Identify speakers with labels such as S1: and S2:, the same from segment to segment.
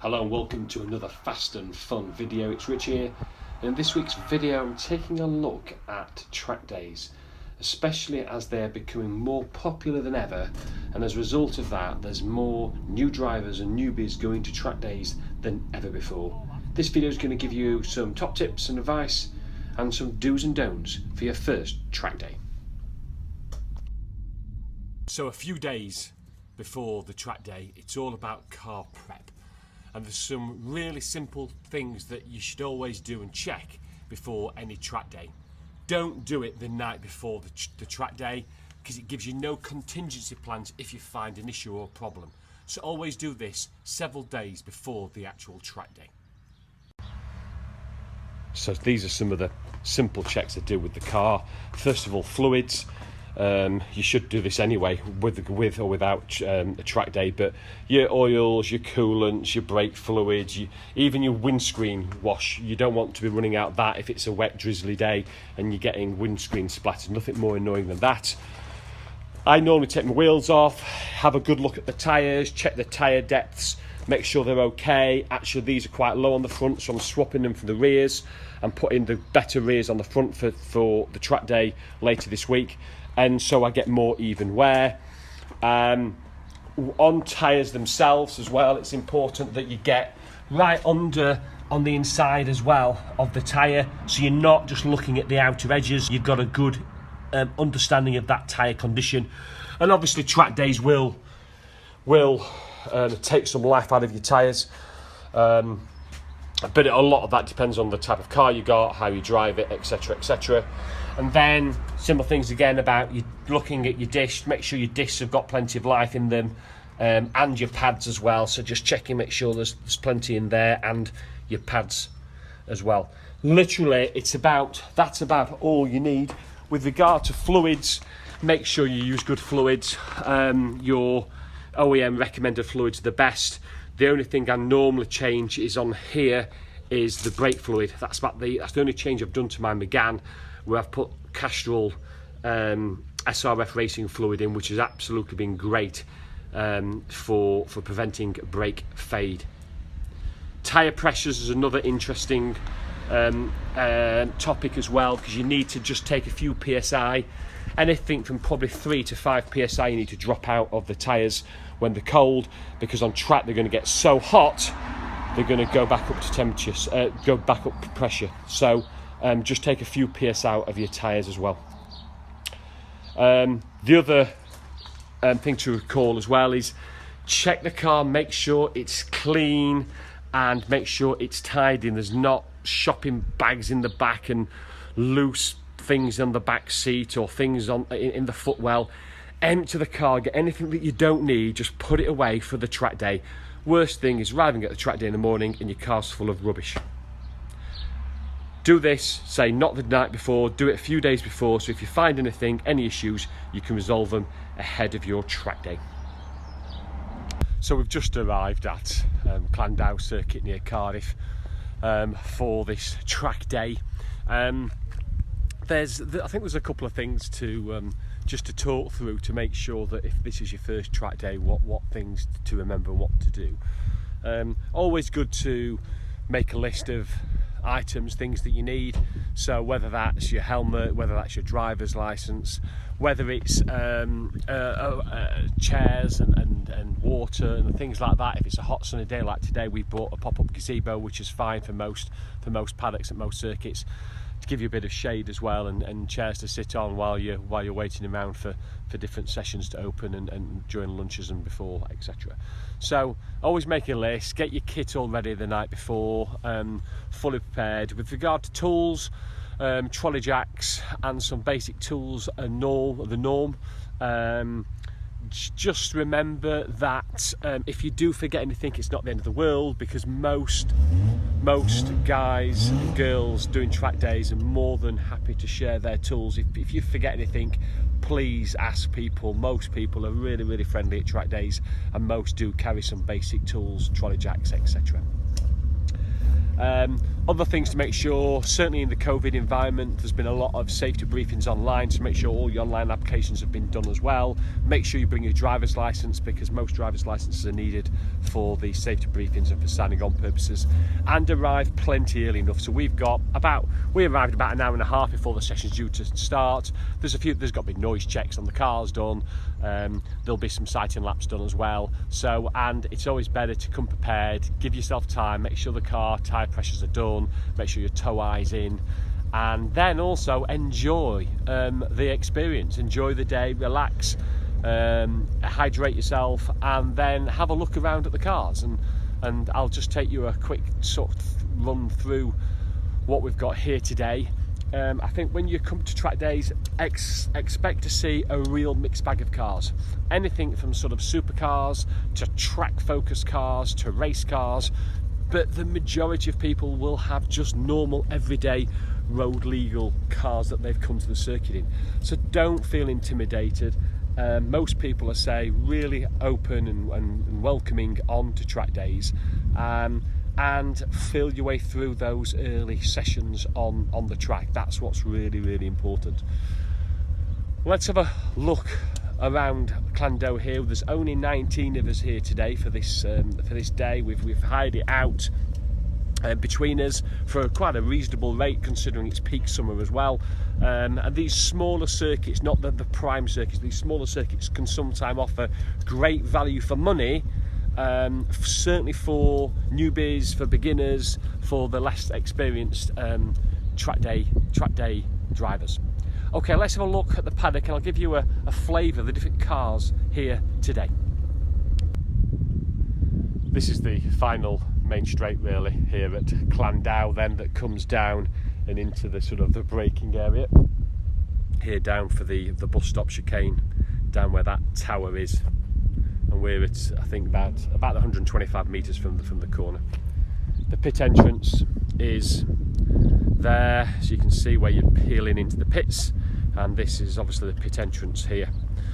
S1: Hello and welcome to another fast and fun video. It's Rich here, and in this week's video I'm taking a look at track days, especially as they're becoming more popular than ever, and as a result of that there's more new drivers and newbies going to track days than ever before. This video is going to give you some top tips and advice and some do's and don'ts for your first track day.
S2: So a few days before the track day, it's all about car prep. And there's some really simple things that you should always do and check before any track day. Don't do it the night before the track day, because it gives you no contingency plans if you find an issue or problem. So always do this several days before the actual track day.
S1: So these are some of the simple checks to do with the car. First of all, fluids. You should do this anyway, with or without a track day, but your oils, your coolants, your brake fluids, even your windscreen wash, you don't want to be running out that if it's a wet, drizzly day and you're getting windscreen splatters. Nothing more annoying than that. I normally take my wheels off, have a good look at the tyres, check the tyre depths, make sure they're okay. Actually, these are quite low on the front, so I'm swapping them for the rears and putting the better rears on the front for the track day later this week. And so I get more even wear. On tyres themselves as well, it's important that you get right on the inside as well of the tyre, so you're not just looking at the outer edges. You've got a good understanding of that tyre condition. And obviously track days will take some life out of your tyres. But a lot of that depends on the type of car you got, how you drive it, etc, etc. And then simple things again about you looking at your discs. Make sure your discs have got plenty of life in them, and your pads as well. So just checking, make sure there's plenty in there, and your pads as well. Literally, that's about all you need. With regard to fluids, make sure you use good fluids. Your OEM recommended fluids are the best. The only thing I normally change is on here is the brake fluid. That's the only change I've done to my Megane, where I've put Castrol SRF racing fluid in, which has absolutely been great for preventing brake fade. Tyre pressures is another interesting topic as well, because you need to just take a few PSI. Anything from probably 3 to 5 PSI you need to drop out of the tyres when they're cold, because on track they're going to get so hot they're going to go back up to temperatures, go back up to pressure. So just take a few PSI out of your tyres as well. The other thing to recall as well is check the car, make sure it's clean and make sure it's tidy and there's not shopping bags in the back and loose things on the back seat or things in the footwell. Empty the car, get anything that you don't need, just put it away for the track day. Worst thing is arriving at the track day in the morning and your car's full of rubbish. Do this, say not the night before, do it a few days before, so if you find anything, any issues, you can resolve them ahead of your track day. So we've just arrived at Llandough Circuit near Cardiff for this track day. I think there's a couple of things to just to talk through to make sure that if this is your first track day, what things to remember and what to do. Always good to make a list of items, things that you need. So whether that's your helmet, whether that's your driver's license, whether it's chairs and water and things like that. If it's a hot sunny day like today, we bought a pop-up gazebo, which is fine for most paddocks at most circuits, to give you a bit of shade as well, and chairs to sit on while you're waiting around for different sessions to open and during lunches and before, etc. So always make a list, get your kit all ready the night before, fully prepared. With regard to tools, trolley jacks and some basic tools are the norm. Just remember that if you do forget anything, it's not the end of the world, because most guys and girls doing track days are more than happy to share their tools. If you forget anything, please ask people. Most people are really friendly at track days, and most do carry some basic tools, trolley jacks, etc. Other things to make sure, certainly in the COVID environment, there's been a lot of safety briefings online, so make sure all your online applications have been done as well. Make sure you bring your driver's licence, because most driver's licences are needed for the safety briefings and for signing on purposes, and arrive plenty early enough. So we arrived about an hour and a half before the session's due to start. There's got to be noise checks on the cars done. There'll be some sighting laps done as well. So, and it's always better to come prepared, give yourself time, make sure the car tyre pressures are done, make sure your tow eye's in, and then also enjoy the experience, enjoy the day, relax, hydrate yourself, and then have a look around at the cars. And I'll just take you a quick sort of run through what we've got here today. I think when you come to track days, expect to see a real mixed bag of cars. Anything from sort of supercars to track focused cars to race cars, but the majority of people will have just normal everyday road legal cars that they've come to the circuit in. So don't feel intimidated. Most people are, say, really open and welcoming on to track days, and feel your way through those early sessions on the track. That's what's really, really important. Let's have a look around Llandough here. There's only 19 of us here today for this day. We've hired it out between us for quite a reasonable rate, considering it's peak summer as well. And these smaller circuits, not the prime circuits, these smaller circuits can sometimes offer great value for money. Certainly for newbies, for beginners, for the less experienced track day drivers. Okay, let's have a look at the paddock, and I'll give you a flavour of the different cars here today. This is the final main straight really here at Llandough, then, that comes down and into the sort of the braking area here, down for the bus stop chicane, down where that tower is. And we're at, I think, about 125 metres from the corner. The pit entrance is there, so you can see where you're peeling into the pits, and this is obviously the pit entrance here.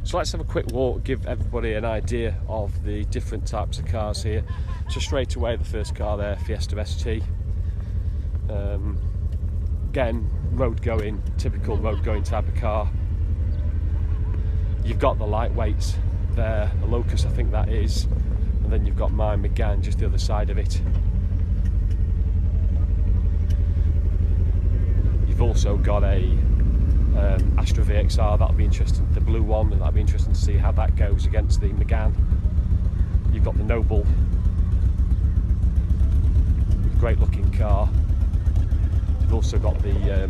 S1: So let's have a quick walk, give everybody an idea of the different types of cars here. So straight away, the first car there, Fiesta ST. Again, typical road going type of car. You've got the lightweights there, a Locus I think that is, and then you've got my Megane just the other side of it. You've also got a Astra VXR, that'll be interesting, the blue one, and that'll be interesting to see how that goes against the Megane. You've got the Noble, great looking car. You've also got the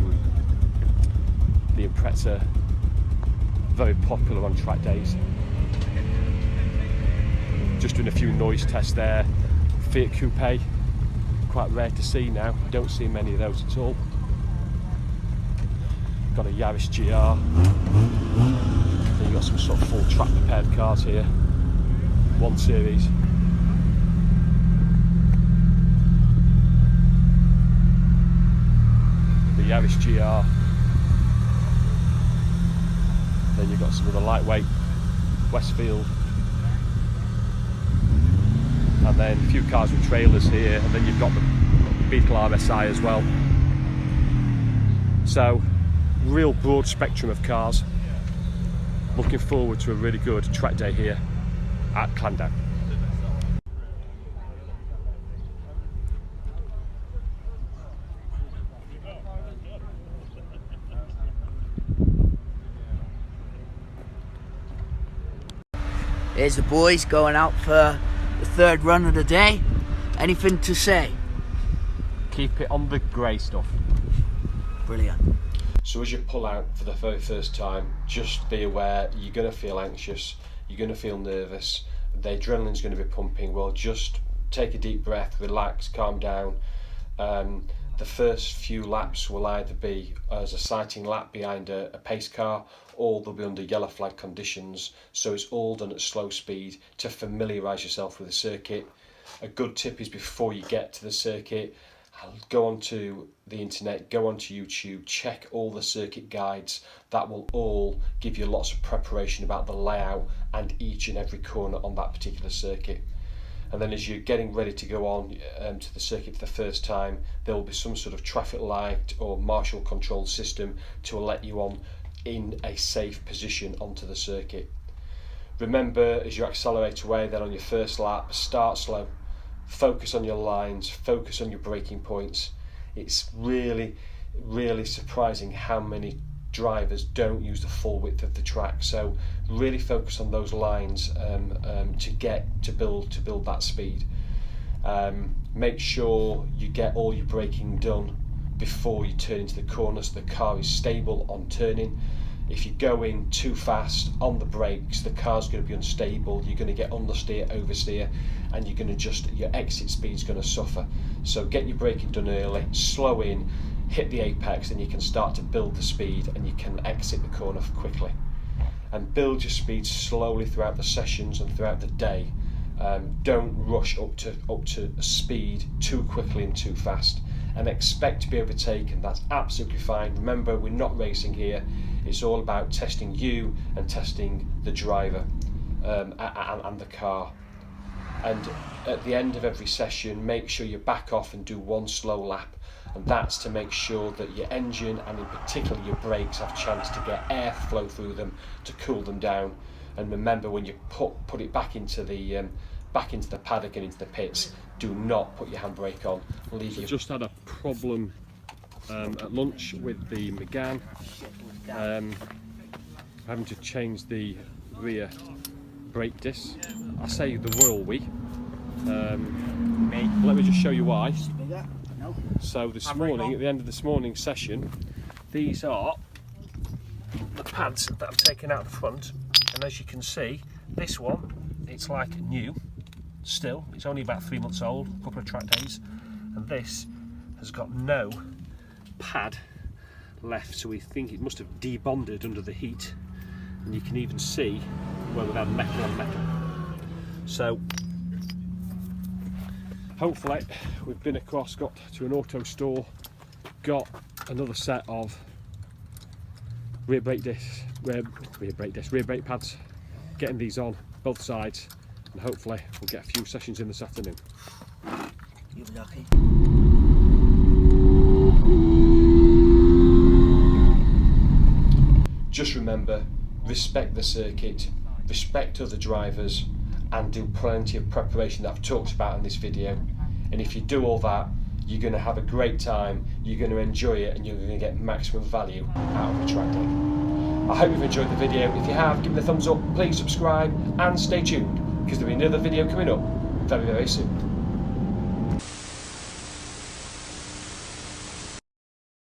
S1: Impreza, very popular on track days. Just doing a few noise tests there. Fiat Coupe, quite rare to see now, don't see many of those at all. Got a Yaris GR. Then you've got some sort of full track prepared cars here. 1 Series. The Yaris GR. Then you've got some of the lightweight Westfield. And then a few cars with trailers here, and then you've got the Beetle RSI as well. So, real broad spectrum of cars. Looking forward to a really good track day here at Llandough.
S3: Here's the boys going out for the third run of the day. Anything to say?
S1: Keep it on the grey stuff.
S3: Brilliant.
S1: So as you pull out for the very first time, just be aware you're going to feel anxious, you're going to feel nervous, the adrenaline's going to be pumping. Well, just take a deep breath, relax, calm down. The first few laps will either be as a sighting lap behind a pace car, or they'll be under yellow flag conditions, so it's all done at slow speed to familiarise yourself with the circuit. A good tip is, before you get to the circuit, go onto the internet, go onto YouTube, check all the circuit guides. That will all give you lots of preparation about the layout and each and every corner on that particular circuit. And then as you're getting ready to go on to the circuit for the first time, there will be some sort of traffic light or marshal control system to let you on in a safe position onto the circuit. Remember, as you accelerate away then on your first lap, start slow, focus on your lines, focus on your braking points. It's really surprising how many drivers don't use the full width of the track, so really focus on those lines to build that speed. Make sure you get all your braking done before you turn into the corner so the car is stable on turning. If you're going too fast on the brakes, the car's going to be unstable, you're going to get understeer, oversteer, and you're going to your exit speed's going to suffer. So get your braking done early, slow in, hit the apex, and you can start to build the speed and you can exit the corner quickly. And build your speed slowly throughout the sessions and throughout the day. Don't rush up to a speed too quickly and too fast, and expect to be overtaken. That's absolutely fine. Remember, we're not racing here. It's all about testing you and testing the driver and the car. And at the end of every session, make sure you back off and do one slow lap, and that's to make sure that your engine and in particular your brakes have a chance to get air flow through them to cool them down. And remember, when you put it back into the paddock and into the pits, do not put your handbrake on.
S2: Just had a problem at lunch with the Megane, having to change the rear brake disc. I say the royal we. Let me just show you why. So this morning, at the end of this morning's session, these are the pads that I've taken out the front, and as you can see, this one, it's like new still. It's only about 3 months old, a couple of track days, and this has got no pad left, so we think it must have debonded under the heat, and you can even see where we've had metal on metal. So hopefully we've been across, got to an auto store, got another set of rear brake pads, getting these on both sides, and hopefully we'll get a few sessions in this afternoon.
S3: You're lucky.
S1: Just remember, respect the circuit, respect other drivers, and do plenty of preparation that I've talked about in this video. And if you do all that, you're going to have a great time, you're going to enjoy it, and you're going to get maximum value out of the track day. I hope you've enjoyed the video. If you have, give it a thumbs up, please subscribe, and stay tuned, because there'll be another video coming up very soon.